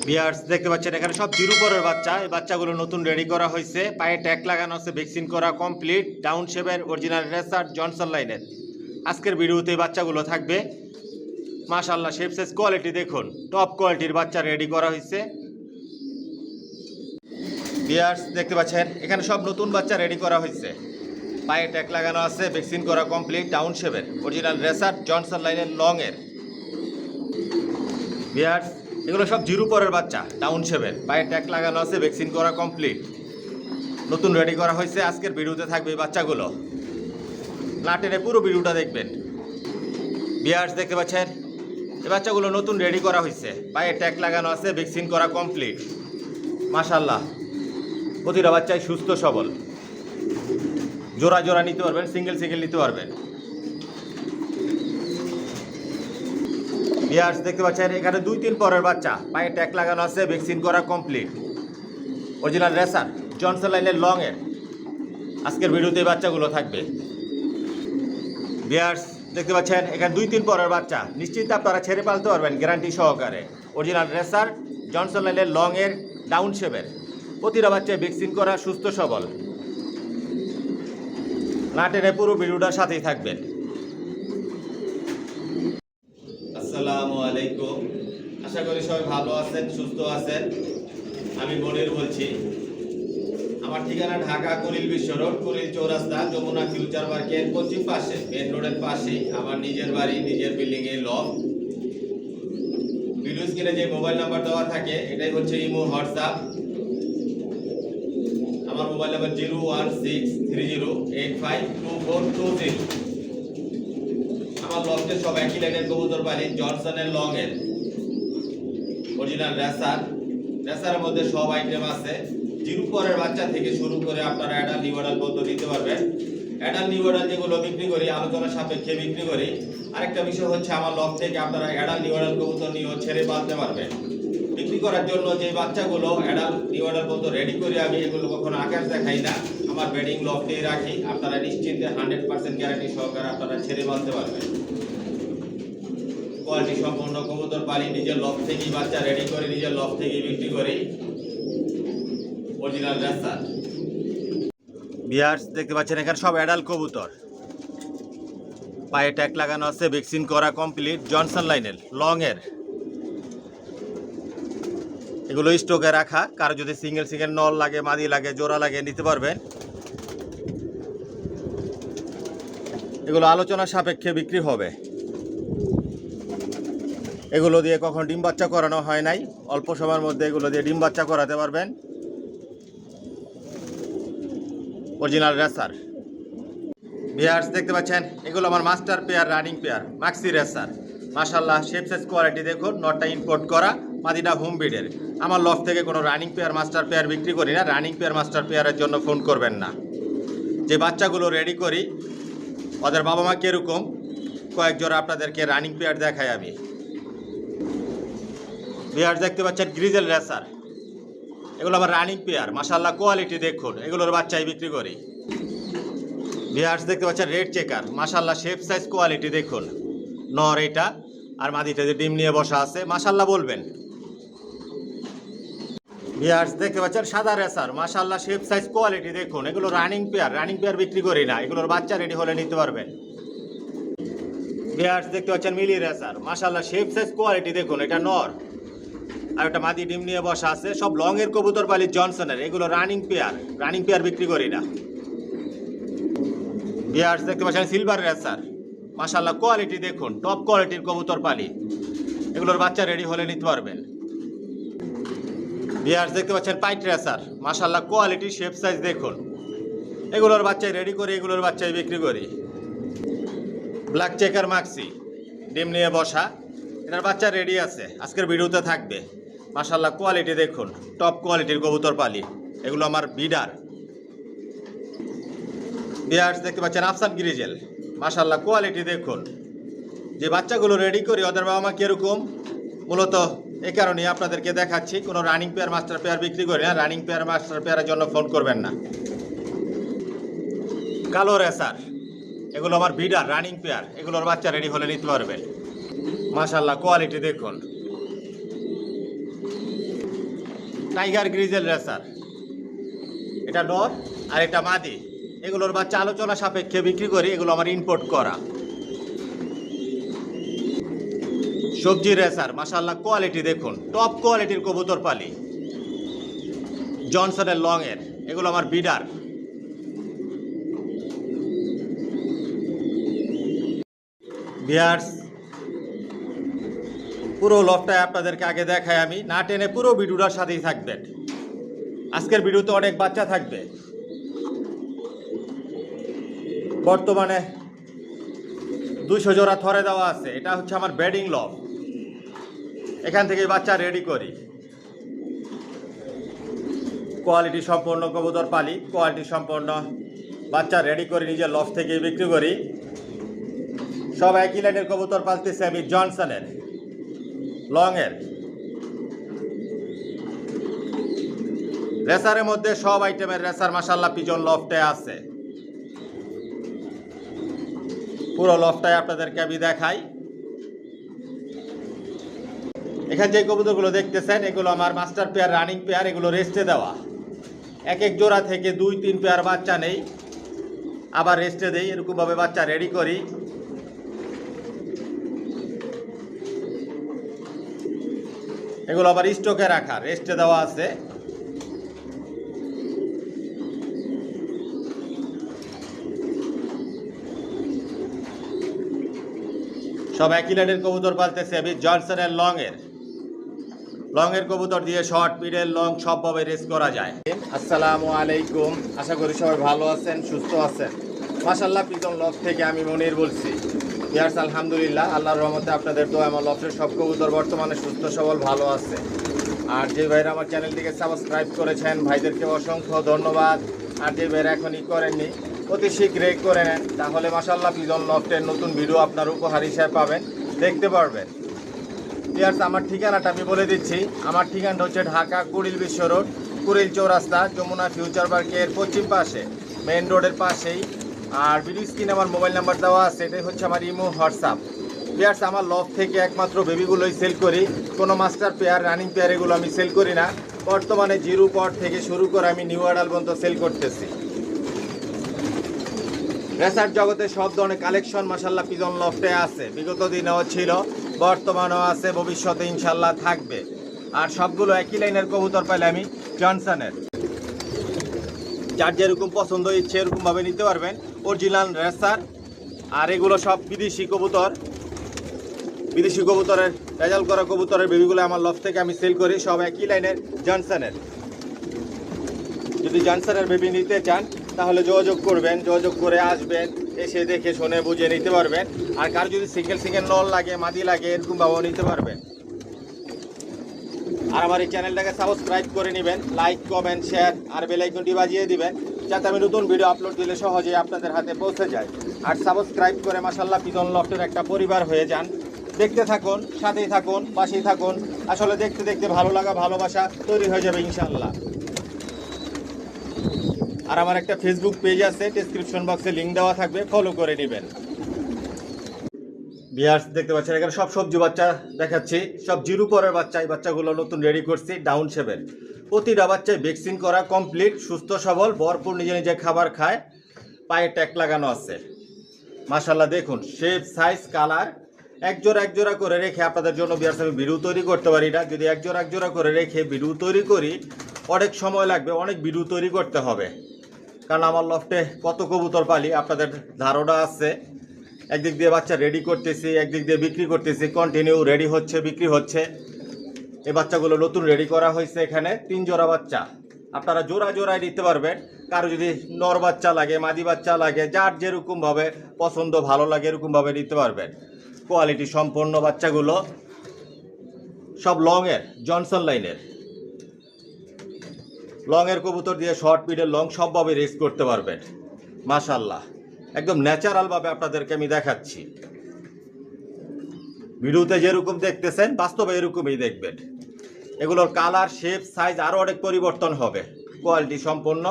Viewers দেখতে পাচ্ছেন এখানে সব জিরো পরের বাচ্চা। এই বাচ্চাগুলো নতুন রেডি করা হয়েছে, পায়ে ট্যাগ লাগানো আছে, ভ্যাকসিন করা কমপ্লিট, ডাউন শেপের অরিজিনাল রেসার জনসন লাইনের। আজকের ভিডিওতে এই বাচ্চাগুলো থাকবে। মাশাআল্লাহ শেপ সাইজ কোয়ালিটি দেখুন, টপ কোয়ালিটির বাচ্চা রেডি করা হয়েছে। ভিউয়ার্স দেখতে পাচ্ছেন এখানে সব নতুন বাচ্চা রেডি করা হয়েছে, পায়ে ট্যাগ লাগানো আছে, ভ্যাকসিন করা কমপ্লিট, ডাউন শেপের অরিজিনাল রেসার জনসন লাইনের লংয়ের। ভিউয়ার্স এগুলো সব জিরো পরের বাচ্চা, ডাউন শেপের, পায়ে ট্যাগ লাগানো আছে, ভ্যাকসিন করা কমপ্লিট, নতুন রেডি করা হয়েছে। আজকের ভিডিওতে থাকবে এই বাচ্চাগুলো, না টেনে পুরো ভিডিওটা দেখবেন। ভিউয়ার্স দেখতে পাচ্ছেন এই বাচ্চাগুলো নতুন রেডি করা হয়েছে, পায়ে ট্যাগ লাগানো আছে, ভ্যাকসিন করা কমপ্লিট। মাশাআল্লাহ প্রতিটা বাচ্চাই সুস্থ সবল, জোড়া জোড়া নিতে পারবেন, সিঙ্গেল সিঙ্গেল নিতে পারবেন। ভিউয়ার্স দেখতে পাচ্ছেন এখানে 2-3 পরের বাচ্চা, পায়ে ট্যাগ লাগানো আছে, ভ্যাকসিন করা কমপ্লিট, অরিজিনাল রেসার জনসন লাইনের লংয়ের। আজকের ভিডিওতে এই বাচ্চাগুলো থাকবে। ভিউয়ার্স দেখতে পাচ্ছেন এখানে 2-3 পরের বাচ্চা, নিশ্চিন্তে আপনারা ছেড়ে পালতে পারবেন গ্যারান্টি সহকারে। অরিজিনাল রেসার জনসন লাইনের লংয়ের, ডাউন শেপের, প্রতিটা বাচ্চায় ভ্যাকসিন করা, সুস্থ সবল। না টেনে পুরো ভিডিওটার সাথেই থাকবেন। আসসালামু আলাইকুম, আশা করি সবাই ভালো আছেন, সুস্থ আছেন। আমি মনির বলছি। আমার ঠিকানা ঢাকা কুড়িল বিশ্ব রোড, কুড়িল চৌরাস্তা, যমুনা ফিউচার পার্কের পশ্চিম পাশে, মেন রোডের পাশেই আমার নিজের বাড়ি, নিজের বিল্ডিং এর লফট। ভিডিও স্ক্রিনে যে মোবাইল নাম্বার দেওয়া থাকে এটাই হচ্ছে ইমো, হোয়াটসঅ্যাপ। আমার মোবাইল নাম্বার 01630852420। আমার লফটে সব একই লাইনের কবুতর পালি, জনসনের লং এর অরিজিনাল রেসার। রেসারের মধ্যে সব আইটেম আছে, জিরো পরের বাচ্চা থেকে শুরু করে আপনারা অ্যাডাল নিউ অ্যাডাল পর্যন্ত নিতে পারবেন। অ্যাডাল নিউ অ্যাডাল যেগুলো বিক্রি করি, আলোচনা সাপেক্ষে বিক্রি করি। আরেকটা বিষয় হচ্ছে আমার লফট থেকে আপনারা অ্যাডাল নিউ অ্যাডাল কবুতর নিয়েও ছেড়ে পালতে পারবেন। বিক্রি করার জন্য যে বাচ্চাগুলো অ্যাডাল নিউ অ্যাডাল পর্যন্ত রেডি করি আমি, এগুলো কখনো আকাশ দেখাই না, আমার বেডিং লফটেই রাখি। আপনারা নিশ্চিন্তে 100% গ্যারান্টি সহকারে আপনারা ছেড়ে পালতে পারবেন। কোয়ালিটি সম্পন্ন কবুতর পালি, নিজের লফট থেকেই বাচ্চা রেডি করে, নিজের লফট থেকেই বিক্রি করি, অরিজিনাল রেসার। ভিউয়ার্স দেখতে পাচ্ছেন এখানে সব অ্যাডাল্ট কবুতর, পায়ে ট্যাগ লাগানো আছে, ভ্যাকসিন করা কমপ্লিট, জনসন লাইনের লং এর। এগুলো স্টকে রাখা, কারো যদি সিঙ্গেল সিঙ্গেল নল লাগে, মাদি লাগে, জোড়া লাগে নিতে পারবেন। এগুলো আলোচনা সাপেক্ষে বিক্রি হবে। এগুলো দিয়ে কখন ডিম বাচ্চা করানো হয় নাই, অল্প সময়ের মধ্যে এগুলো দিয়ে ডিম বাচ্চা করাতে পারবেন। Original racer. ভিউয়ার্স দেখতে পাচ্ছেন এগুলো আমার master pair, running pair, maxi racer. মাশাআল্লাহ শেপ সাইজ কোয়ালিটি দেখুন, নটটা ইম্পোর্ট করা, মাদিটা হোম ব্রিডের। আমার লফট থেকে কোনো রানিং পেয়ার, মাস্টার পেয়ার বিক্রি করি না। রানিং পেয়ার, মাস্টার পেয়ারের জন্য ফোন করবেন না। যে বাচ্চাগুলো রেডি করি ওদের বাবা মা কীরকম, কয়েক জোড়া আপনাদেরকে রানিং পেয়ার দেখাই আমি। ভিউয়ার্স দেখতে পাচ্ছেন গ্রিজেল রেসার, এগুলো আমার রানিং পেয়ার। মাশাআল্লাহ কোয়ালিটি দেখুন, এগুলোর বাচ্চাই বিক্রি করি। ভিউয়ার্স দেখতে পাচ্ছেন রেড চেকার, মাশাআল্লাহ শেপ সাইজ কোয়ালিটি দেখুন, নর এটা, আর মাদিটা যে ডিম নিয়ে বসা আছে, মাশাআল্লাহ বলবেন। ভিউয়ার্স দেখতে পাচ্ছেন সাদা রেসার, মাশাআল্লাহ শেপ সাইজ কোয়ালিটি দেখুন, এগুলো রানিং পেয়ার। রানিং পেয়ার বিক্রি করি না, এগুলোর বাচ্চা রেডি হলে নিতে পারবেন। ভিউয়ার্স দেখতে পাচ্ছেন মিলি রেসার, মাশাআল্লাহ শেপ সাইজ কোয়ালিটি দেখুন, এটা নর আর একটা মাদি ডিম নিয়ে বসা আছে। সব লং এর কবুতর পালি, জনসনের, এগুলো রানিং পেয়ার। রানিং পেয়ার বিক্রি করি না। ভিউয়ার্স দেখতে পাচ্ছেন সিলভার রেসার, মাশাআল্লাহ কোয়ালিটি দেখুন, টপ কোয়ালিটির কবুতর পালি, এগুলোর বাচ্চা রেডি হলে নিতে পারবেন। ভিউয়ার্স দেখতে পাচ্ছেন পাইট রেসার, মাশাআল্লাহ কোয়ালিটি শেপ সাইজ দেখুন, এগুলোর বাচ্চাই রেডি করি, এগুলোর বাচ্চাই বিক্রি করি। ব্ল্যাক চেকার মাক্সি, ডিম নিয়ে বসা, এটার বাচ্চা রেডি আছে, আজকের ভিডিওতে থাকবে। মাশাআল্লাহ কোয়ালিটি দেখুন, টপ কোয়ালিটির কবুতর পালি, এগুলো আমার বিডার। ভিউয়ার্স দেখতে পাচ্ছেন আফসান গ্রিজেল, মাশাআল্লাহ কোয়ালিটি দেখুন। যে বাচ্চাগুলো রেডি করি ওদের বাবা মা কীরকম, মূলত এই কারণেই আপনাদেরকে দেখাচ্ছি। কোনো রানিং পেয়ার, মাস্টার পেয়ার বিক্রি করি না। রানিং পেয়ার, মাস্টার পেয়ারের জন্য ফোন করবেন না। কালো রেসার, এগুলো আমার বিডার, রানিং পেয়ার, এগুলোর বাচ্চা রেডি হলে নিতে পারবেন। মাশাআল্লাহ কোয়ালিটি দেখুন। টাইগার গ্রিজেল রেসার, এটা নর আর এটা মাদি। এগুলোর বাচ্চা আলোচনা সাপেক্ষে বিক্রি করি, এগুলো আমার ইম্পোর্ট করা। সবজি রেসার, মাশাআল্লাহ কোয়ালিটি দেখুন, টপ কোয়ালিটির কবুতর পালি, জনসনের লং এর, এগুলো আমার বিডার। ভিউয়ার্স, পুরো লফটায় আপনাদেরকে আগে দেখাই আমি, না টেনে পুরো ভিডিওটার সাথেই থাকবেন। আজকের ভিডিওতে অনেক বাচ্চা থাকবে। বর্তমানে 200 জোড়া থরে দেওয়া আছে। এটা হচ্ছে আমার বেডিং লফ, এখান থেকে বাচ্চা রেডি করি। কোয়ালিটি সম্পন্ন কবুতর পালি, কোয়ালিটি সম্পন্ন বাচ্চা রেডি করে নিজের লফ থেকেই বিক্রি করি। সব একই লাইনের কবুতর পালতেছি আমি, জনসনের লং এর। রেসারের মধ্যে সব আইটেমের রেসার মাশাআল্লাহ পিজন লফটে আছে। পুরো লফটাই আপনাদেরকে আমি দেখাই। এখানে যে কবুতরগুলো দেখতেছেন এগুলো আমার মাস্টার পেয়ার, রানিং পেয়ার, এগুলো রেস্টে দেওয়া। এক এক জোড়া থেকে 2-3 পেয়ার বাচ্চা নেই, আবার রেস্টে দেই, এরকমভাবে বাচ্চা রেডি করি। এগুলো আবার স্টকে রাখা, রেস্টে দেওয়া আছে। সব একই লাইনের কবুতর পালতেছে আমি, জনসনের লং এর কবুতর দিয়ে শর্ট, মিডল, লং সবভাবে রেস করা যায়। আসসালামু আলাইকুম, আশা করি সবাই ভালো আছেন, সুস্থ আছেন। মাশাআল্লাহ, পিজন লফ থেকে আমি মনির বলছি। ভিউয়ার্স, আলহামদুলিল্লাহ, আল্লাহর রহমতে আপনাদের দোয়া আমার লফের সব কবুতর বর্তমানে সুস্থ সবল ভালো আছে। আর যে ভাইরা আমার চ্যানেলটিকে সাবস্ক্রাইব করেছেন, ভাইদেরকে অসংখ্য ধন্যবাদ। আর যে ভাইরা এখনই করেননি, অতি শীঘ্রই করে নেন, তাহলে মাশাআল্লাহ পিজন লফটের নতুন ভিডিও আপনার উপহার হিসেবে পাবেন, দেখতে পারবেন। ভিউয়ার্স, আমার ঠিকানাটা আমি বলে দিচ্ছি। আমার ঠিকানাটা হচ্ছে ঢাকা কুড়িল বিশ্ব রোড, কুড়িল চৌরাস্তা, যমুনা ফিউচার পার্কের পশ্চিম পাশে, মেইন রোডের পাশেই। আর ভিডিও স্ক্রিনে আমার মোবাইল নাম্বার দেওয়া আছে, এটাই হচ্ছে আমার ইমো, হোয়াটসঅ্যাপ। ভিউয়ার্স, আমার লফ থেকে একমাত্র বেবিগুলোই সেল করি, কোনো মাস্টার পেয়ার, রানিং পেয়ার এগুলো আমি সেল করি না। বর্তমানে জিরো পট থেকে শুরু করে আমি নিউ অ্যাডাল পর্যন্ত সেল করতেছি। রেসার জগতে সব ধরনের কালেকশন মাশাআল্লাহ পিজন লফটে আছে, বিগত দিনেও ছিল, বর্তমানেও আছে, ভবিষ্যতে ইনশাল্লাহ থাকবে। আর সবগুলো একই লাইনের কবুতর পাইলে আমি, জনসনের। যার যেরকম পছন্দ ইচ্ছে এরকমভাবে নিতে পারবেন, অরিজিনাল রেসার। আর এগুলো সব বিদেশি কবুতর, বিদেশি কবুতরের রেজাল্ট করা কবুতরের বেবিগুলো আমার লফ থেকে আমি সেল করি, সব একই লাইনের জনসনের। যদি জনসনের বেবি নিতে চান তাহলে যোগাযোগ করবেন, যোগাযোগ করে আসবেন, এসে দেখে শুনে বুঝে নিতে পারবেন। আর কার যদি সিঙ্গেল নল লাগে, মাদি লাগে, এরকমভাবেও নিতে পারবেন। আর আমার এই চ্যানেলটাকে সাবস্ক্রাইব করে নেবেন, লাইক, কমেন্ট, শেয়ার আর বেল আইকনটি বাজিয়ে দিবেন, যাতে আমি নতুন ভিডিও আপলোড দিলে সহজেই আপনাদের হাতে পৌঁছে যায়। আর সাবস্ক্রাইব করে মাশাআল্লাহ পিজন লফটের একটা পরিবার হয়ে যান। দেখতে থাকুন, সাথেই থাকুন, পাশেই থাকুন। আসলে দেখতে দেখতে ভালো লাগা, ভালোবাসা তৈরি হয়ে যাবে ইনশাআল্লাহ। আর আমার একটা ফেসবুক পেজ আছে, ডেসক্রিপশন বক্সে লিঙ্ক দেওয়া থাকবে, ফলো করে নেবেন। ভিউয়ার্স, দেখতে পাচ্ছেন এখানে সব সবজি বাচ্চা দেখাচ্ছি, সব জিরো পরের বাচ্চা। এই বাচ্চাগুলো নতুন রেডি করছি, ডাউন শেপের। প্রতিটা বাচ্চায় ভ্যাকসিন করা কমপ্লিট, সুস্থ সবল, ভরপুর, নিজে নিজে খাবার খায়, পায়ে ট্যাগ লাগানো আছে। মাশাআল্লাহ দেখুন, শেপ, সাইজ, কালার, এক জোড়া করে রেখে আপনাদের জন্য ভিউয়ার্স আমি ভিডিও তৈরি করতে পারি না। যদি এক জোড়া করে রেখে ভিডিও তৈরি করি, অনেক সময় লাগবে, অনেক ভিডিও তৈরি করতে হবে। কারণ আমার লফটে কত কবুতর পালি আপনাদের ধারণা আছে। একদিক দিয়ে বাচ্চা রেডি করতেছি, একদিক দিয়ে বিক্রি করতেছি, কন্টিনিউ রেডি হচ্ছে, বিক্রি হচ্ছে। এই বাচ্চাগুলো নতুন রেডি করা হয়েছে। এখানে 3 জোড়া বাচ্চা, আপনারা জোড়ায় নিতে পারবেন। কারো যদি নর বাচ্চা লাগে, মাদি বাচ্চা লাগে, যার যেরকমভাবে পছন্দ ভালো লাগে এরকমভাবে নিতে পারবেন। কোয়ালিটি সম্পন্ন বাচ্চাগুলো, সব লংয়ের, জনসন লাইনের লংয়ের কবুতর দিয়ে শর্ট, মিডল, লং সবভাবে রেস করতে পারবেন। মাশাআল্লাহ, একদম ন্যাচারালভাবে আপনাদেরকে আমি দেখাচ্ছি। ভিডিওতে যেরকম দেখতেছেন বাস্তবে এরকমই দেখবেন। এগুলোর কালার, শেপ, সাইজ আরও অনেক পরিবর্তন হবে। কোয়ালিটি সম্পন্ন,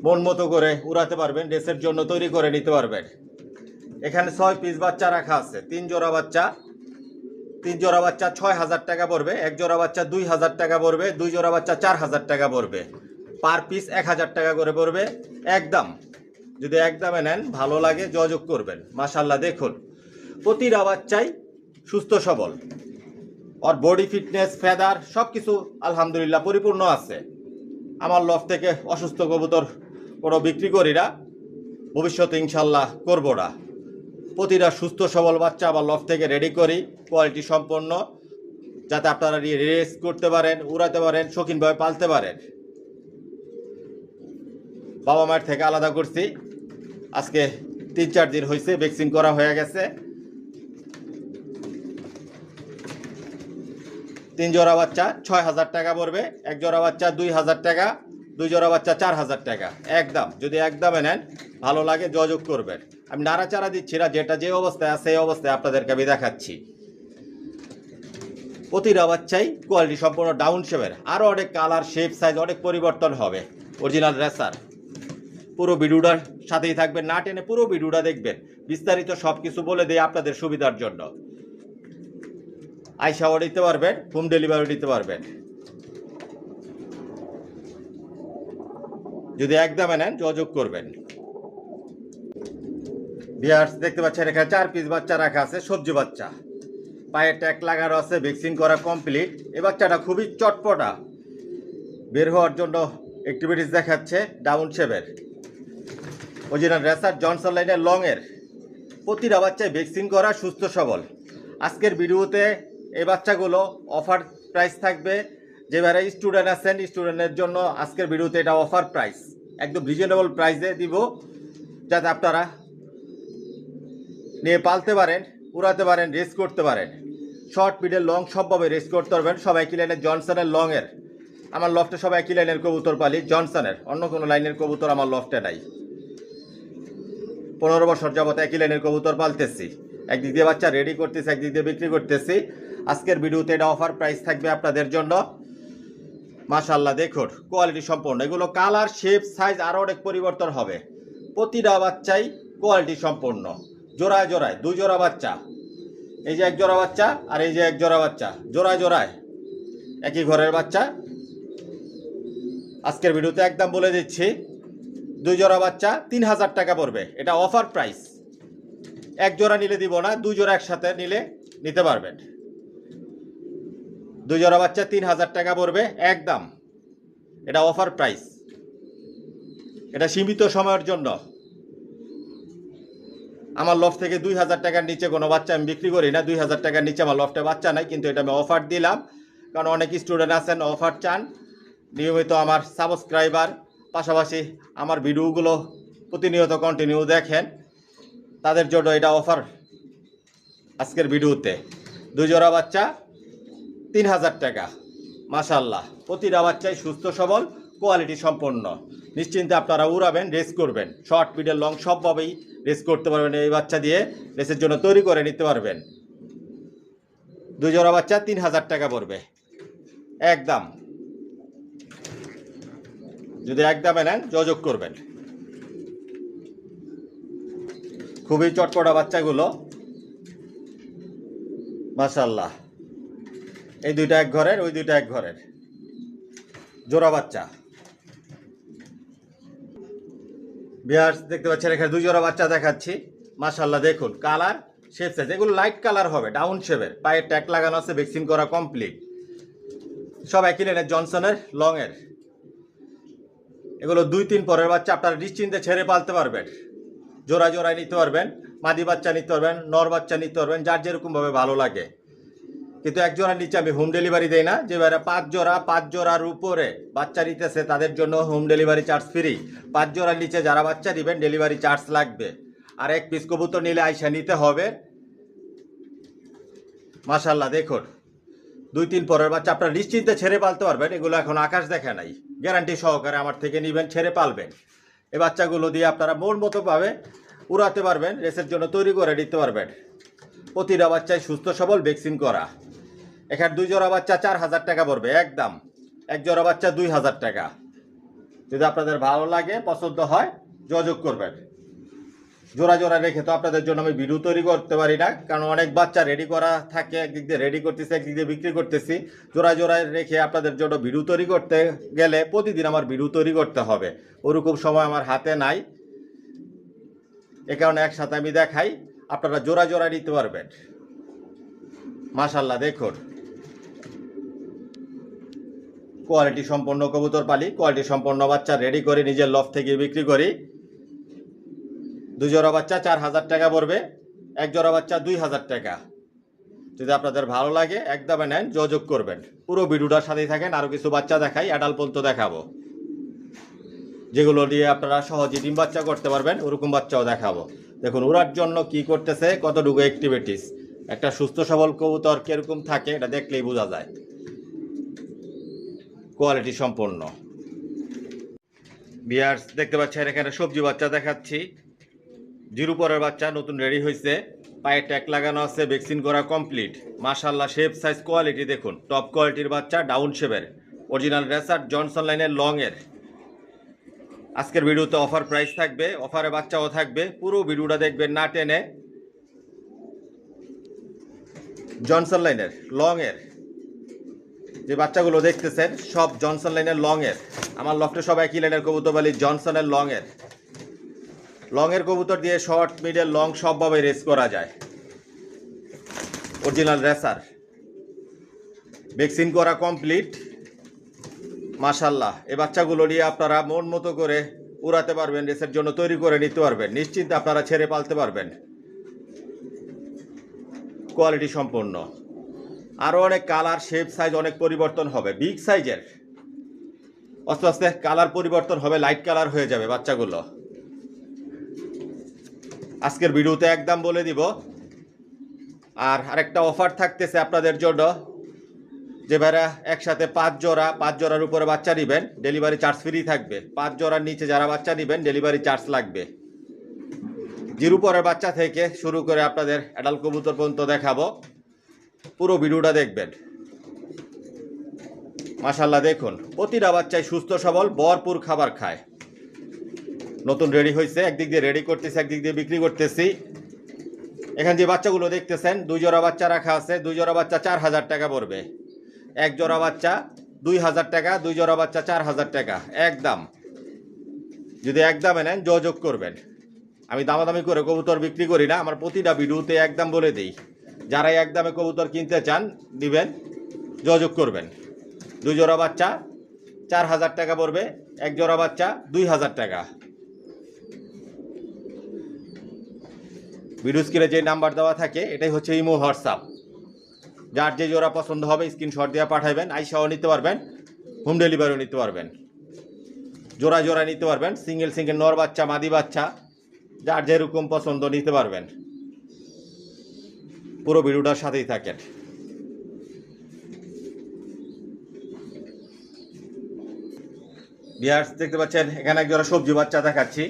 মন মতো করে উড়াতে পারবেন, ড্রেসের জন্য তৈরি করে নিতে পারবেন। এখানে 6 পিস বাচ্চা রাখা আছে, 3 জোড়া বাচ্চা, 3 জোড়া বাচ্চা 6000 টাকা পড়বে, 1 জোড়া বাচ্চা 2000 টাকা পড়বে, 2 জোড়া বাচ্চা 4000 টাকা পড়বে, পার পিস 1000 টাকা করে পড়বে একদম। যদি একদমে নেন ভালো লাগে যোগাযোগ করবেন। মাশাআল্লাহ দেখুন প্রতিটা বাচ্চাই সুস্থ সবল, আর বডি ফিটনেস ফেদার সব কিছু আলহামদুলিল্লাহ পরিপূর্ণ আছে। আমার লফট থেকে অসুস্থ কবুতর কোনো বিক্রি করি না, ভবিষ্যতে ইনশাল্লাহ করবো না। প্রতিটা সুস্থ সবল বাচ্চা আমার লফট থেকে রেডি করি কোয়ালিটি সম্পন্ন, যাতে আপনারা রেস করতে পারেন, উড়াতে পারেন, শৌখিনভাবে পালতে পারেন। বাবা মায়ের থেকে আলাদা করছি, আজকে 3-4 দিন হয়েছে, ভ্যাকসিন করা হয়ে গেছে। 3 জোড়া বাচ্চা 6000 টাকা পড়বে, 1 জোড়া বাচ্চা 2000 টাকা, 2 জোড়া বাচ্চা 4000 টাকা একদম। যদি একদমে নেন ভালো লাগে যোগাযোগ করবেন। আমি নাড়াচাড়া দিচ্ছি না, যেটা যে অবস্থায় আছে সেই অবস্থায় আপনাদেরকে আমি দেখাচ্ছি। প্রতিটা বাচ্চাই কোয়ালিটি সম্পূর্ণ ডাউন শেপের, আরও অনেক কালার শেপ সাইজ অনেক পরিবর্তন হবে। Original racer. পুরো ভিডিওটার সাথেই থাকবেন, না টেনে পুরো ভিডিওটা দেখবেন, বিস্তারিত সব কিছু বলে দিই আপনাদের সুবিধার জন্য। আইসাও দিতে পারবেন, হোম ডেলিভারি দিতে পারবেন। যদি একদমে নেন যোগাযোগ করবেন। ভিউয়ার্স দেখতে পাচ্ছেন এখানে 4 পিস বাচ্চা রাখা আছে, সবজি বাচ্চা, পায়ে ট্যাগ লাগানো আছে, ভ্যাকসিন করা কমপ্লিট। এই বাচ্চাটা খুবই চটপটা, বের হওয়ার জন্য অ্যাক্টিভিটিস দেখাচ্ছে, ডাউন শেপের, অরিজিনাল রেসার, জনসন লাইনের লংয়ের। প্রতিটা বাচ্চায় ভ্যাকসিন করা, সুস্থ সবল। আজকের ভিডিওতে এই বাচ্চাগুলো অফার প্রাইস থাকবে। যেবারে স্টুডেন্ট আছেন স্টুডেন্টের জন্য আজকের ভিডিওতে এটা অফার প্রাইস, একদম রিজনেবল প্রাইসে দিব, যাতে আপনারা নিয়ে পালতে পারেন, উড়াতে পারেন, রেস করতে পারেন। শর্ট মিডল লং সবভাবে রেস করতে পারবেন। সবাই একই লাইনের জনসনের লংয়ের, আমার লফটে সবাই একই লাইনের কবুতর পালি জনসনের, অন্য কোনো লাইনের কবুতর আমার লফটে নাই। 15 বছর যাবত একই লাইনের কবুতর পালতেছি, একদিক দিয়ে বাচ্চা রেডি করতেছি, একদিক দিয়ে বিক্রি করতেছি। আজকের ভিডিওতে এটা অফার প্রাইস থাকবে আপনাদের জন্য। মাশাআল্লাহ দেখুন কোয়ালিটি সম্পূর্ণ, এগুলো কালার শেপ সাইজ আরও অনেক পরিবর্তন হবে। প্রতিটা বাচ্চাই কোয়ালিটি সম্পূর্ণ, জোড়ায় জোড়ায় 2 জোড়া বাচ্চা। এই যে 1 জোড়া বাচ্চা আর এই যে 1 জোড়া বাচ্চা, জোড়ায় জোড়ায় একই ঘরের বাচ্চা। আজকের ভিডিওতে একদম বলে দিচ্ছি 2 জোড়া বাচ্চা 3000 টাকা পড়বে, এটা অফার প্রাইস। 1 জোড়া নিলে দিব না, 2 জোড়া একসাথে নিলে নিতে পারবেন। 2 জোড়া বাচ্চা 3000 টাকা পড়বে একদম, এটা অফার প্রাইস। এটা সীমিত সময়ের জন্য। আমার লফট থেকে 2000 টাকার নিচে কোনো বাচ্চা আমি বিক্রি করি না। 2000 টাকার নিচে আমার লফটে বাচ্চা নাই, কিন্তু এটা আমি অফার দিলাম, কারণ অনেক স্টুডেন্ট আছেন অফার চান, নিয়মিত আমার সাবস্ক্রাইবার, পাশাপাশি আমার ভিডিওগুলো প্রতিনিয়ত কন্টিনিউ দেখেন, তাদের জন্য এটা অফার। আজকের ভিডিওতে 2 জোড়া বাচ্চা 3000 টাকা। মাশাআল্লাহ প্রতিটা বাচ্চাই সুস্থ সবল, কোয়ালিটি সম্পন্ন। নিশ্চিন্তে আপনারা উড়াবেন, রেস করবেন, শর্ট মিডল লং সবভাবেই রেস করতে পারবেন। এই বাচ্চা দিয়ে রেসের জন্য তৈরি করে নিতে পারবেন। 2 জোড়া বাচ্চা 3000 টাকা পড়বে একদম। যদি একদমে নেন যোগাযোগ করবেন। খুবই চটপটা বাচ্চাগুলো, মাশাআল্লাহ। এই 2টা এক ঘরের, ওই 2টা এক ঘরের জোড়া বাচ্চা। ভিউয়ার্স দেখতে পাচ্ছেন এখানে 2 জোড়া বাচ্চা দেখাচ্ছি। মাশাআল্লাহ দেখুন কালার শেপ সাইজ, এগুলো লাইট কালার হবে, ডাউন শেপের, পায়ে ট্যাগ লাগানো আছে, ভ্যাকসিন করা কমপ্লিট। সব একই লাইনের জনসনের লংয়ের। এগুলো 2-3 পরের বাচ্চা আপনারা নিশ্চিন্তে ছেড়ে পালতে পারবেন, জোড়া জোড়ায় নিতে পারবেন, মাদি বাচ্চা নিতে পারবেন, নর বাচ্চা নিতে পারবেন, যার যেরকমভাবে ভালো লাগে। কিন্তু 1 জোড়ার নিচে আমি হোম ডেলিভারি দেই না। যে 5 জোড়ার উপরে বাচ্চা নিতেছে তাদের জন্য হোম ডেলিভারি চার্জ ফ্রি। 5 জোড়ার নিচে যারা বাচ্চা দিবেন ডেলিভারি চার্জ লাগবে। আর 1 পিস কবুতর নিলে আইসা নিতে হবে। মাশাআল্লাহ দেখুন 2-3 পরের বাচ্চা আপনারা নিশ্চিন্তে ছেড়ে পালতে পারবেন। এগুলো এখন আকাশ দেখা নাই, গ্যারান্টি সহকারে আমার থেকে নেবেন, ছেড়ে পালবেন। এই বাচ্চাগুলো দিয়ে আপনারা মন মতোভাবে উড়াতে পারবেন, রেসের জন্য তৈরি করে দিতে পারবেন। প্রতিটা বাচ্চায় সুস্থ সবল, ভ্যাকসিন করা। এখানে 2 জোড়া বাচ্চা 4000 টাকা পড়বে একদম। 1 জোড়া বাচ্চা 2000 টাকা। যদি আপনাদের ভালো লাগে, পছন্দ হয় যোগাযোগ করবেন। জোড়া জোড়া রেখে তো আপনাদের জন্য আমি ভিডিও তৈরি করতে পারি না, কারণ অনেক বাচ্চা রেডি করা থাকে, একদিক দিয়ে রেডি করতেছি, একদিক দিয়ে বিক্রি করতেছি। জোড়া জোড়ায় রেখে আপনাদের জন্য ভিডিও তৈরি করতে গেলে প্রতিদিন আমার ভিডিও তৈরি করতে হবে, ওরকম সময় আমার হাতে নাই। এ কারণে একসাথে আমি দেখাই, আপনারা জোড়া জোড়া নিতে পারবেন। মাশাআল্লাহ দেখুন, কোয়ালিটি সম্পন্ন কবুতর পালি, কোয়ালিটি সম্পন্ন বাচ্চা রেডি করে নিজের লফ থেকে বিক্রি করি। 2 জোড়া বাচ্চা 4000 টাকা পড়বে, 1 জোড়া বাচ্চা 2000 টাকা। যদি আপনাদের ভালো লাগে একদমে নেন, যোগাযোগ করবেন। পুরো ভিডিওটার সাথেই থাকেন, আরও কিছু বাচ্চা দেখাই, অ্যাডাল্ট পর্যন্ত দেখাবো, যেগুলো দিয়ে আপনারা সহজে ডিম বাচ্চা করতে পারবেন, ওরকম বাচ্চাও দেখাবো। দেখুন ওরার জন্য কি করতেছে, কতটুকু অ্যাক্টিভিটিস। একটা সুস্থ সবল কবুতর কিরকম থাকে এটা দেখলেই বোঝা যায়। কোয়ালিটি সম্পন্ন বিয়ার্স দেখতে পাচ্ছেন, এখানে সবজি বাচ্চা দেখাচ্ছি। জিরো পরের বাচ্চা নতুন রেডি হয়েছে, পায়ে ট্যাগ লাগানো আছে, ভ্যাকসিন করা কমপ্লিট। মাশাআল্লাহ শেপ সাইজ কোয়ালিটি দেখুন, টপ কোয়ালিটির বাচ্চা, ডাউন শেপের, অরিজিনাল রেসার, জনসন লাইনের লং এর। আজকের ভিডিওতে অফার প্রাইস থাকবে, অফারে বাচ্চাও থাকবে, পুরো ভিডিওটা দেখবেন না টেনে। জনসন লাইনের লং এর যে বাচ্চাগুলো দেখতেছেন সব জনসন লাইনের লং এর। আমার লফটে সব একই লাইনের কবুতর বলি, জনসনের লং এর কবুতর দিয়ে শর্ট মিডল লং সবভাবে রেস করা যায়। অরিজিনাল রেসার, ভ্যাকসিন করা কমপ্লিট। মাশাআল্লাহ এই বাচ্চাগুলো নিয়ে আপনারা মন মতো করে উড়াতে পারবেন, রেসের জন্য তৈরি করে নিতে পারবেন, নিশ্চিন্তে আপনারা ছেড়ে পালতে পারবেন। কোয়ালিটি সম্পন্ন, আরও অনেক কালার শেপ সাইজ অনেক পরিবর্তন হবে, বিগ সাইজের। আস্তে আস্তে কালার পরিবর্তন হবে, লাইট কালার হয়ে যাবে বাচ্চাগুলো। আজকের ভিডিওতে একদম বলে দিব। আর আরেকটা অফার থাকতেছে আপনাদের জন্য, যে ভাইরা একসাথে 5 জোড়ার উপরে বাচ্চা নেবেন, ডেলিভারি চার্জ ফ্রি থাকবে। 5 জোড়ার নিচে যারা বাচ্চা নেবেন ডেলিভারি চার্জ লাগবে। জিরো পরের বাচ্চা থেকে শুরু করে আপনাদের অ্যাডাল্ট কবুতর পর্যন্ত দেখাবো, পুরো ভিডিওটা দেখবেন। মাশাআল্লাহ দেখুন, প্রতিটা বাচ্চাই সুস্থ সবল, ভরপুর খাবার খায়। নতুন রেডি হয়েছে, একদিক দিয়ে রেডি করতেছি, একদিক দিয়ে বিক্রি করতেছি। এখানে যে বাচ্চাগুলো দেখতেছেন 2 জোড়া বাচ্চা রাখা আছে, 2 জোড়া বাচ্চা 4000 টাকা পড়বে। 1 জোড়া বাচ্চা 2000 টাকা, 2 জোড়া বাচ্চা 4000 টাকা একদম। যদি একদমে নেন যোগাযোগ করবেন। আমি দামাদামি করে কবুতর বিক্রি করি না, আমার প্রতিটা ভিডিওতে একদম বলে দিই। যারাই একদমে কবুতর কিনতে চান দিবেন, যোগাযোগ করবেন। 2 জোড়া বাচ্চা 4000 টাকা পড়বে, 1 জোড়া বাচ্চা 2000 টাকা। ভিডিও স্ক্রিনে যে নাম্বার দেওয়া থাকে এটাই হচ্ছে ইমো, হোয়াটসঅ্যাপ। যার যে জোড়া পছন্দ হবে স্ক্রিনশট দিয়ে পাঠাবেন, আইসাও নিতে পারবেন, হোম ডেলিভারিও নিতে পারবেন। জোড়া জোড়া নিতে পারবেন, সিঙ্গেল নর বাচ্চা মাদি বাচ্চা যার যেরকম পছন্দ নিতে পারবেন। পুরো ভিডিওটার সাথেই থাকেন। ভিউয়ার্স দেখতে পাচ্ছেন, এখানে এক জোড়া সবজি বাচ্চা দেখাচ্ছি।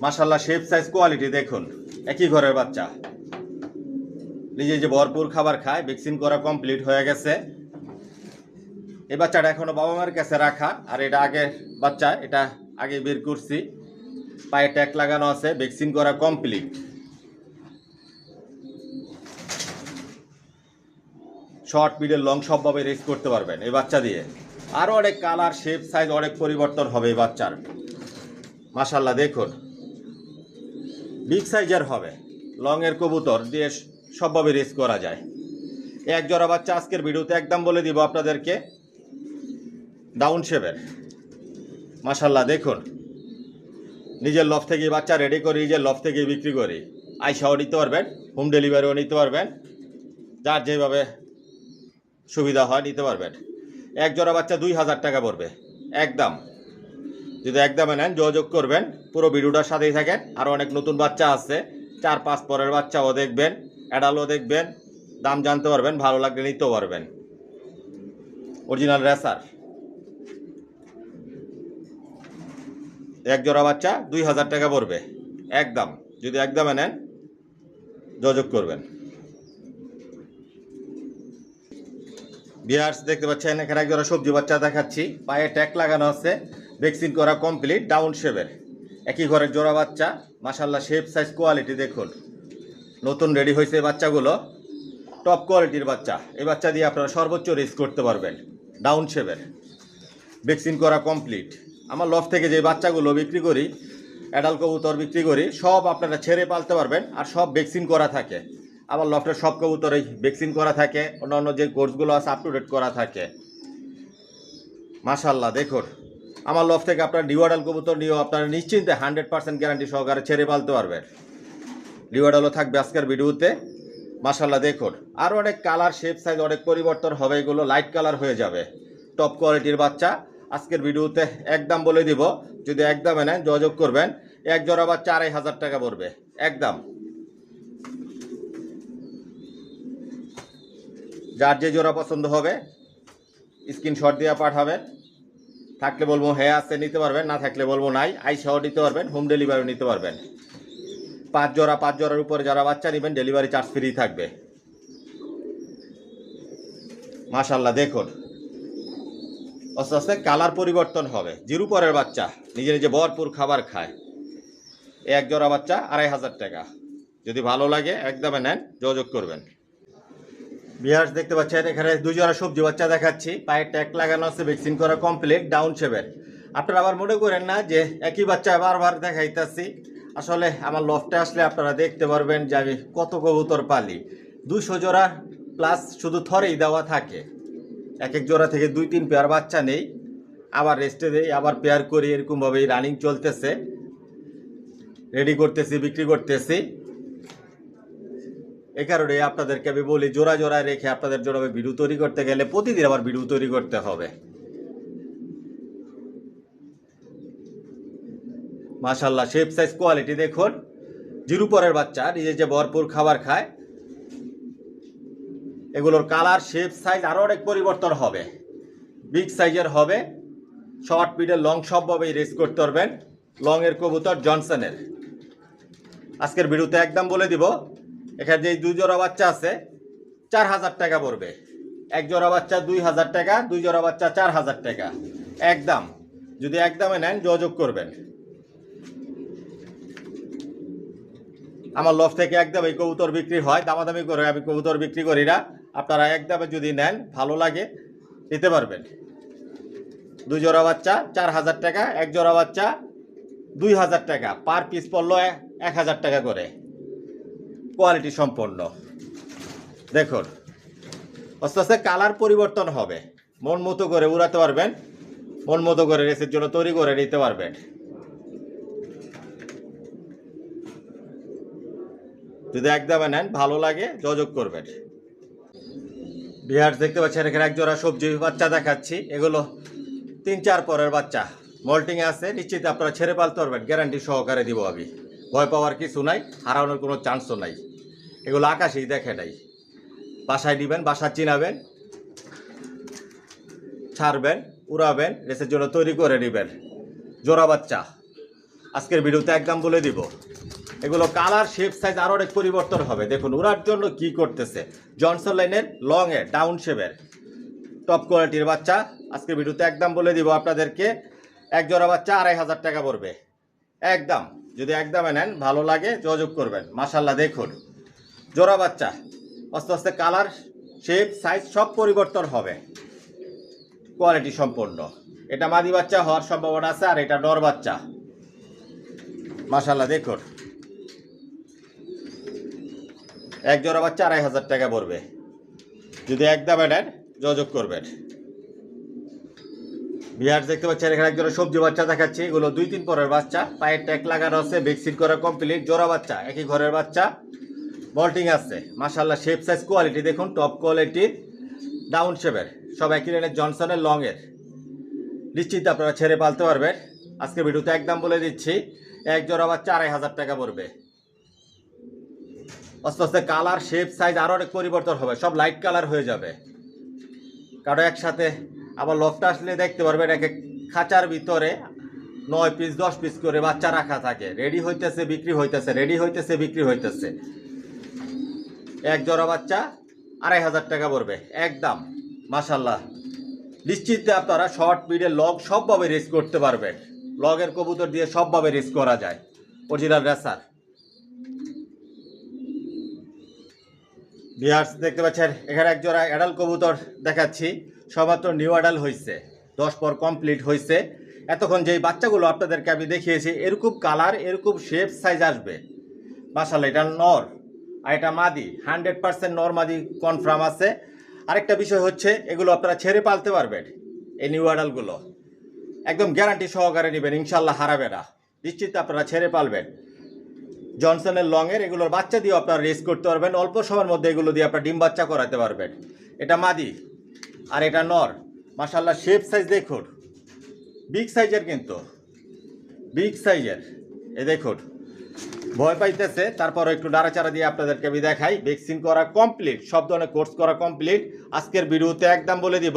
মাশাআল্লাহ শেপ সাইজ কোয়ালিটি দেখুন, একই ঘরের বাচ্চা, নিজে যে ভরপুর খাবার খায়, ভ্যাকসিন করা কমপ্লিট হয়ে গেছে। এই বাচ্চাটা এখনো বাবা মার কাছে রাখা, আর এটা আগে বাচ্চা, এটা আগে বের করছি। পায়ে ট্যাগ লাগানো আছে, ভ্যাকসিন করা কমপ্লিট। শর্ট মিডল লং সবভাবে রেস করতে পারবেন এই বাচ্চা দিয়ে। আরও অনেক কালার শেপ সাইজ অনেক পরিবর্তন হবে এই বাচ্চার। মাশাআল্লাহ দেখুন, বিগ সাইজের হবে, লং এর কবুতর দিয়ে সবভাবে রেস করা যায়। 1 জোড়া বাচ্চা আজকের ভিডিওতে একদম বলে দিব আপনাদেরকে, ডাউন শেপের। মাশাআল্লাহ দেখুন, নিজের লফ থেকে বাচ্চা রেডি করি, নিজের লফ থেকে বিক্রি করি, আইসাও নিতে পারবেন, হোম ডেলিভারিও নিতে পারবেন, যার যেভাবে সুবিধা হয় নিতে পারবেন। 1 জোড়া বাচ্চা 2000 টাকা পড়বে একদম। যদি একদমে নেন যোগাযোগ করবেন, পুরো ভিডিওটার সাথেই থাকেন। আরও অনেক নতুন বাচ্চা আছে, 4-5 পরের বাচ্চাও দেখবেন, অ্যাডালও দেখবেন, দাম জানতে পারবেন, ভালো লাগলে নিতেও পারবেন। অরিজিনাল রেসার, 1 জোড়া বাচ্চা 2000 টাকা পড়বে একদম। যদি একদমে নেন যোগাযোগ করবেন। ভিউয়ার্স দেখতে পাচ্ছেন, এখানে 1 জোড়া সবজি বাচ্চা দেখাচ্ছি, পায়ে ট্যাগ লাগানো আছে, ভ্যাকসিন করা কমপ্লিট, ডাউন শেপের, একই ঘরের জোড়া বাচ্চা। মাশাআল্লাহ শেপ সাইজ কোয়ালিটি দেখুন, নতুন রেডি হয়েছে এই বাচ্চাগুলো, টপ কোয়ালিটির বাচ্চা। এই বাচ্চা দিয়ে আপনারা সর্বোচ্চ রেস করতে পারবেন। ডাউন শেপের, ভ্যাকসিন করা কমপ্লিট। আমার লফট থেকে যে বাচ্চাগুলো বিক্রি করি, অ্যাডাল্ট কবুতর বিক্রি করি, সব আপনারা ছেড়ে পালতে পারবেন, আর সব ভ্যাকসিন করা থাকে। আমার লফটের সব কবুতরই ভ্যাকসিন করা থাকে, অন্যান্য যে কোর্সগুলো আছে আপ টু ডেট করা থাকে। মাশাআল্লাহ দেখুন, আমার লফট থেকে আপনারা ডিওয়াডাল কবুতর নিয়েও আপনারা নিশ্চিন্তে 100% গ্যারান্টি সহকারে ছেড়ে পালতে পারবেন। ডিওয়াডালও থাকবে আজকের ভিডিওতে। মাশাআল্লাহ দেখুন, আরও অনেক কালার শেপ সাইজ অনেক পরিবর্তন হবে, এগুলো লাইট কালার হয়ে যাবে। টপ কোয়ালিটির বাচ্চা আজকের ভিডিওতে একদম বলে দিব, যদি একদমে নেন যোগাযোগ করবেন। এক জোড়া বাচ্চা 2500 টাকা পড়বে একদম। যার যে জোড়া পছন্দ হবে স্ক্রিনশট দিয়ে পাঠাবেন। থাকলে বলবো হ্যাঁ আছে নিতে পারবেন, না থাকলে বলবো নাই, আইসাও নিতে পারবেন, হোম ডেলিভারিও নিতে পারবেন। 5 জোড়ার উপরে যারা বাচ্চা নেবেন ডেলিভারি চার্জ ফ্রি থাকবে। মাশাআল্লাহ দেখুন, আস্তে আস্তে কালার পরিবর্তন হবে। জিরো পরের বাচ্চা নিজে নিজে ভরপুর খাবার খায়। এক জোড়া বাচ্চা 2500 টাকা। যদি ভালো লাগে একদমে নেন, যোগাযোগ করবেন। বিহার দেখতে পাচ্ছেন এখানে 2 জোড়া সবজি বাচ্চা দেখাচ্ছি, পায়ে ট্যাগ লাগানো আছে, ভ্যাকসিন করা কমপ্লিট, ডাউন শেপের। আপনারা আবার মনে করেন না যে একই বাচ্চা বারবার দেখাইতেছি। আসলে আমার লফটে আসলে আপনারা দেখতে পারবেন যে আমি কত কবুতর পালি। 200 জোড়া প্লাস শুধু থরেই দেওয়া থাকে। এক এক জোড়া থেকে 2-3 পেয়ার বাচ্চা নেই, আবার রেস্টে দেই, আবার পেয়ার করি, এরকমভাবেই রানিং চলতেছে। রেডি করতেছি, বিক্রি করতেছি। এই কারণে আপনাদেরকে আমি বলি, জোড়া জোড়ায় রেখে আপনাদের জন্য ভিডিও তৈরি করতে গেলে প্রতিদিন আবার ভিডিও তৈরি করতে হবে। মাশাআল্লাহ শেপ সাইজ কোয়ালিটি দেখুন, জিরো পরের বাচ্চা নিজে যে ভরপুর খাবার খায়। এগুলোর কালার শেপ সাইজ আরও অনেক পরিবর্তন হবে, বিগ সাইজের হবে। শর্ট মিডল লং সবভাবেই রেস করতে পারবেন। লং এর কবুতর জনসনের আজকের ভিডিওতে একদম বলে দিব। এখানে যে 2 জোড়া বাচ্চা আছে 4000 টাকা পড়বে। এক জোড়া বাচ্চা 2000 টাকা, 2 জোড়া বাচ্চা 4000 টাকা একদম। যদি একদমে নেন যোগাযোগ করবেন। আমার লফ থেকে একদম এই কবুতর বিক্রি হয়, দামাদামি করে আমি কবুতর বিক্রি করি না। আপনারা একদমে যদি নেন, ভালো লাগে নিতে পারবেন। 2 জোড়া বাচ্চা 4000 টাকা, এক জোড়া বাচ্চা 2000 টাকা, পার পিস পড়লো 1000 টাকা করে। কোয়ালিটি সম্পন্ন দেখুন, আস্তে আস্তে কালার পরিবর্তন হবে। মন মতো করে উড়াতে পারবেন, মন মতো করে রেসের জন্য তৈরি করে নিতে পারবেন। যদি একদমে নেন, ভালো লাগে যোগাযোগ করবেন। বিহার দেখতে পাচ্ছেন এখানে এক জোড়া সবজি বাচ্চা দেখাচ্ছি। এগুলো 3-4 পরের বাচ্চা, মল্টিং আছে, নিশ্চিত আপনারা ছেড়ে পালতে পারবেন, গ্যারান্টি সহকারে দিব আমি। ভয় পাওয়ার কিছু নাই, হারানোর কোনো চান্সও নাই। এগুলো আকাশেই দেখে নাই। বাসায় দিবেন, বাসা চিনাবেন, ছাড়বেন, উড়াবেন, রেসের জন্য তৈরি করে নেবেন। জোড়া বাচ্চা আজকের ভিডিওতে একদম বলে দিব। এগুলো কালার শেপ সাইজ আরও অনেক পরিবর্তন হবে। দেখুন উড়ার জন্য কি করতেছে। জনসন লাইনের লং এর ডাউন শেপের টপ কোয়ালিটির বাচ্চা আজকের ভিডিওতে একদম বলে দিব আপনাদেরকে। এক জোড়া বাচ্চা 2500 টাকা পড়বে একদম। যদি একদমে নেন, ভালো লাগে যোগাযোগ করবেন। মাশাআল্লাহ দেখুন, জোড়া বাচ্চা আস্তে আস্তে কালার শেপ সাইজ সব পরিবর্তন হবে, কোয়ালিটি সম্পন্ন। এটা মাদি বাচ্চা হওয়ার সম্ভাবনা আছে, আর এটা নর বাচ্চা। মাশাআল্লাহ দেখুন, এক জোড়া বাচ্চা 2500 টাকা পড়বে। যদি একদমে নেন, যোগাযোগ করবেন। বিহার দেখতে পাচ্ছেন এখানে এক জোড়া সবজি বাচ্চা দেখাচ্ছি। এগুলো 2-3 পরের বাচ্চা, পায়ের ট্যাগ লাগানো আছে, ভ্যাকসিন করা কমপ্লিট, জোড়া বাচ্চা, একই ঘরের বাচ্চা, মল্টিং আছে। মাশাআল্লাহ শেপ সাইজ কোয়ালিটি দেখুন, টপ কোয়ালিটির, ডাউন শেপের, সব একই রেঞ্জের, জনসনের লং এর। নিশ্চিত আপনারা ছেড়ে পালতে পারবেন। আজকে ভিডিওতে একদম বলে দিচ্ছি, এক জোড়া বাচ্চা 2500 টাকা পড়বে। আস্তে আস্তে কালার শেপ সাইজ আরও অনেক পরিবর্তন হবে, সব লাইট কালার হয়ে যাবে। কারণ একসাথে আবার লফটে আসলে দেখতে পারবেন এক এক খাঁচার ভিতরে 9 পিস 10 পিস করে বাচ্চা রাখা থাকে। রেডি হইতেছে, বিক্রি হইতেছে, রেডি হইতেছে, বিক্রি হইতেছে। এক জোড়া বাচ্চা 2500 টাকা পড়বে একদম। মাশাআল্লাহ নিশ্চিন্তে আপনারা শর্ট মিডল লং সবভাবে রেস করতে পারবেন। লগের কবুতর দিয়ে সবভাবে রেস করা যায়। Original racer. ভিউয়ার্স দেখতে পাচ্ছেন এখানে এক জোড়া অ্যাডাল কবুতর দেখাচ্ছি, সবেমাত্র নিউ অ্যাডাল হয়েছে, 10 পর কমপ্লিট হয়েছে। এতক্ষণ যেই বাচ্চাগুলো আপনাদেরকে আমি দেখিয়েছি এরকম কালার এরকম শেপ সাইজ আসবে। মাশাআল্লাহ, এটা নর আর এটা মাদি, 100% নর মাদি কনফার্ম আছে। আরেকটা বিষয় হচ্ছে এগুলো আপনারা ছেড়ে পালতে পারবেন, এই নিউ অ্যাডালগুলো একদম গ্যারান্টি সহকারে নেবেন, ইনশাল্লাহ হারাবে না, নিশ্চিত আপনারা ছেড়ে পালবেন। জনসনের লংয়ের এগুলোর বাচ্চা দিয়ে আপনারা রেস করতে পারবেন, অল্প সময়ের মধ্যে এগুলো দিয়ে আপনারা ডিম বাচ্চা করাতে পারবেন। এটা মাদি আর এটা নর। মাশাআল্লাহ, শেপ সাইজ দেখুন, বিগ সাইজের, কিন্তু বিগ সাইজের। এ দেখুন ভয় পাইতেছে, তারপর একটু নাড়াচাড়া দিয়ে আপনাদেরকে আমি দেখাই। ভ্যাকসিন করা কমপ্লিট, সব ধরনের কোর্স করা কমপ্লিট। আজকের ভিডিওতে একদম বলে দিব,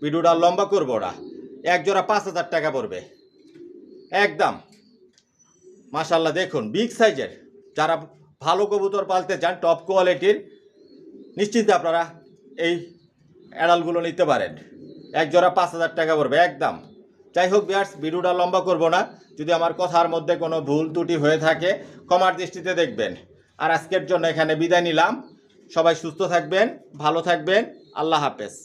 ভিডিওটা লম্বা করবো না, এক জোড়া 5,000 টাকা পড়বে একদম। মাশাআল্লাহ দেখুন, বিগ সাইজের। যারা ভালো কবুতর পালতে চান টপ কোয়ালিটির, নিশ্চিন্তে আপনারা এই অ্যাডালগুলো নিতে পারেন। এক জোড়া 5,000 টাকা পড়বে একদম। যাই হোক ভিউয়ার্স, ভিডিওটা লম্বা করব না, যদি আমার কথার মধ্যে কোনো ভুল ত্রুটি হয়ে থাকে ক্ষমার দৃষ্টিতে দেখবেন। আর আজকের জন্য এখানে বিদায় নিলাম। সবাই সুস্থ থাকবেন, ভালো থাকবেন, আল্লাহ হাফেজ।